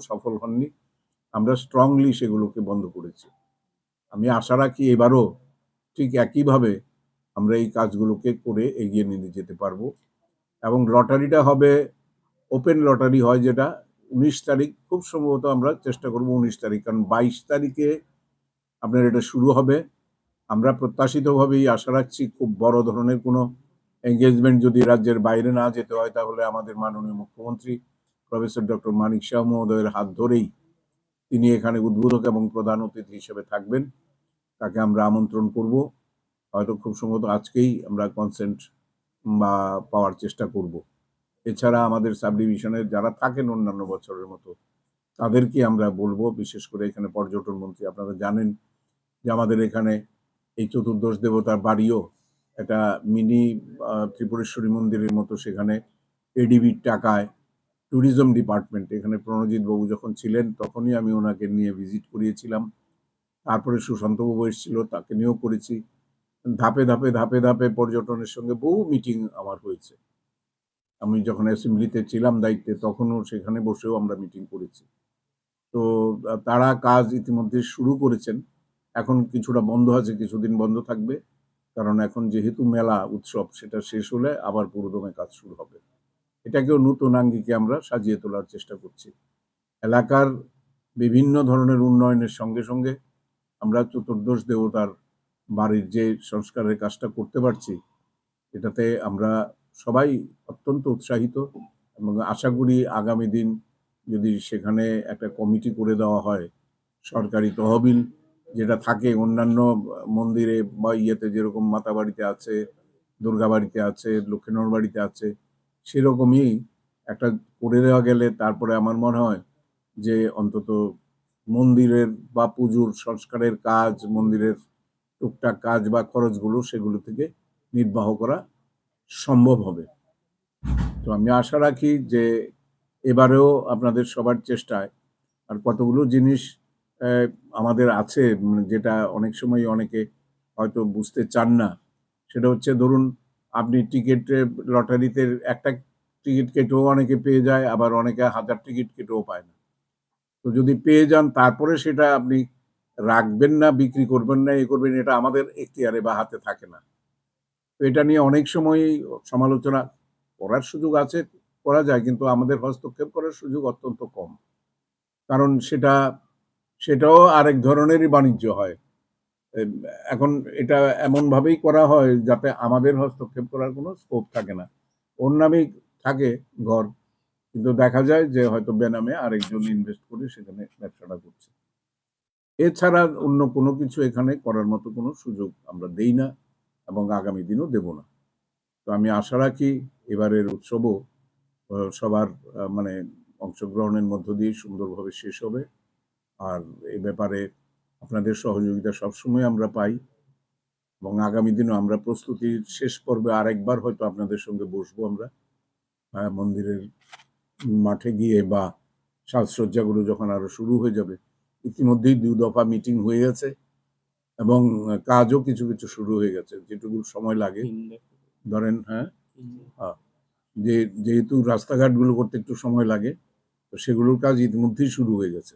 সফল হননি। আমরা স্ট্রংলি সেগুলোকে বন্ধ করেছি। আমি আশা রাখি এবারও ঠিক একইভাবে আমরা এই কাজগুলোকে করে এগিয়ে নিয়ে যেতে পারবো এবং লটারিটা হবে ওপেন লটারি হয় যেটা ১৯ তারিখ খুব সম্ভবত আমরা চেষ্টা করব ১৯ তারিখ, কারণ ২২ তারিখে আপনার এটা শুরু হবে। আমরা প্রত্যাশিতভাবেই আশা রাখছি খুব বড় ধরনের কোনো এনগেজমেন্ট যদি রাজ্যের বাইরে না যেতে হয় তাহলে আমাদের মাননীয় মুখ্যমন্ত্রী প্রফেসর ডক্টর মানিক সাহা মহোদয়ের হাত ধরেই তিনি এখানে উদ্বোধক এবং প্রধান অতিথি হিসেবে থাকবেন। তাকে আমরা আমন্ত্রণ করব। হয়তো খুব সম্ভবত আজকেই আমরা কনসেন্ট বা পাওয়ার চেষ্টা করব। এছাড়া আমাদের সাব ডিভিশনের যারা থাকেন অন্যান্য বছরের মতো তাদেরকে আমরা বলবো, বিশেষ করে এখানে পর্যটন মন্ত্রী, আপনারা জানেন যে আমাদের এখানে এই চতুর্দশ দেবতার বাড়িও একটা মিনি ত্রিপুরেশ্বরী মন্দিরের মতো, সেখানে এডিবির টাকায় ট্যুরিজম ডিপার্টমেন্ট, এখানে প্রণজিৎ বাবু যখন ছিলেন তখনই আমি ওনাকে নিয়ে ভিজিট করিয়েছিলাম। তারপরে সুশান্তবাবু এসেছিল, তাকে নিয়েও করেছি। ধাপে ধাপে ধাপে ধাপে পর্যটনের সঙ্গে বহু মিটিং আমার হয়েছে। আমি যখন অ্যাসেম্বলিতে ছিলাম দায়িত্বে তখনও সেখানে বসেও আমরা মিটিং করেছি। তো তারা কাজ ইতিমধ্যে শুরু করেছেন। এখন কিছুটা বন্ধ আছে, কিছুদিন বন্ধ থাকবে, কারণ এখন যেহেতু মেলা উৎসব সেটা শেষ হলে আবার পুরোদমে কাজ শুরু হবে। এটাকেও নতুন আঙ্গিকে আমরা সাজিয়ে তোলার চেষ্টা করছি। এলাকার বিভিন্ন ধরনের উন্নয়নের সঙ্গে সঙ্গে আমরা চতুর্দশ দেবতার বাড়ির যে সংস্কারের কাজটা করতে পারছি এটাতে আমরা সবাই অত্যন্ত উৎসাহিত এবং আশা করি আগামী দিন যদি সেখানে একটা কমিটি করে দেওয়া হয়, সরকারি তহবিল যেটা থাকে অন্যান্য মন্দিরে বা ইয়েতে যেরকম মাতা বাড়িতে আছে, দুর্গা বাড়িতে আছে, লক্ষ্মীনগর বাড়িতে আছে, সেরকমই একটা করে দেওয়া গেলে তারপরে আমার মনে হয় যে অন্তত মন্দিরের বা পুজোর সংস্কারের কাজ, মন্দিরের টুকটাক কাজ বা খরচগুলো সেগুলো থেকে নির্বাহ করা সম্ভব হবে। তো আমি আশা রাখি যে এবারেও আপনাদের সবার চেষ্টায় আর কতগুলো জিনিস আমাদের আছে যেটা অনেক সময় অনেকে হয়তো বুঝতে চান না। সেটা হচ্ছে ধরুন আপনি টিকিটে লটারিতে একটা টিকিট কেটেও অনেকে পেয়ে যায়, আবার অনেকে ১০০০ টিকিট কেটেও পায় না। তো যদি পেয়ে যান তারপরে সেটা আপনি রাখবেন না, বিক্রি করবেন না, করবেন, এটা আমাদের এখতিয়ারে বা হাতে থাকে না। তো এটা নিয়ে অনেক সময়ই সমালোচনা করার সুযোগ আছে, করা যায়, কিন্তু আমাদের হস্তক্ষেপ করার সুযোগ অত্যন্ত কম। কারণ সেটাও আরেক ধরনেরই বাণিজ্য হয়। এখন এটা এমনভাবেই করা হয় যাতে আমাদের হস্তক্ষেপ করার কোনো স্কোপ থাকে না। ওর নামেই থাকে ঘর, কিন্তু দেখা যায় যে হয়তো বেনামে আরেকজন ইনভেস্ট করে সেখানে ব্যবসাটা করছে। এছাড়া অন্য কোনো কিছু এখানে করার মতো কোনো সুযোগ আমরা দেই না এবং আগামী দিনও দেব না। তো আমি আশা রাখি এবারের উৎসবও সবার মানে অংশগ্রহণের মধ্য দিয়ে সুন্দরভাবে শেষ হবে। আর এই ব্যাপারে আপনাদের সহযোগিতা সবসময় আমরা পাই এবং আগামী দিনও আমরা প্রস্তুতির শেষ পর্বে আরেকবার হয়তো আপনাদের সঙ্গে বসবো আমরা মন্দিরের মাঠে গিয়ে বা সাজসজ্জাগুলো যখন আরো শুরু হয়ে যাবে। ইতিমধ্যেই ২ দফা মিটিং হয়ে গেছে এবং কাজও কিছু কিছু শুরু হয়ে গেছে, যেটুকু সময় লাগে ধরেন যেহেতু রাস্তাঘাটগুলো করতে একটু সময় লাগে, তো সেগুলোর কাজ ইতিমধ্যেই শুরু হয়ে গেছে।